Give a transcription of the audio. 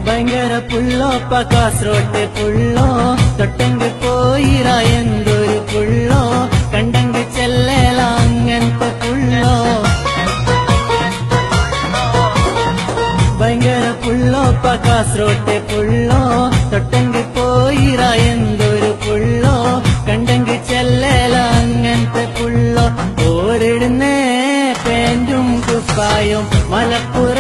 ഭയങ്കര പുള്ളോ കാസർഗോട്ടെ പുള്ളോ തൊട്ടെങ്കിൽ പോയിറ എന്തൊരു പുള്ളോ കണ്ടെങ്കിൽ ചെല്ലേല അങ്ങനത്തെ പുള്ളോ ഭയങ്കര പുള്ളോ കാസർഗോട്ടെ പുള്ളോ തൊട്ടെങ്കിൽ പോയിറ എന്തൊരു പുള്ളോ കണ്ടെങ്കിൽ ചെല്ലേല അങ്ങനത്തെ പുള്ളോ ഓരിടുന്നേ പാന്റും കുപ്പായും മലപ്പുറ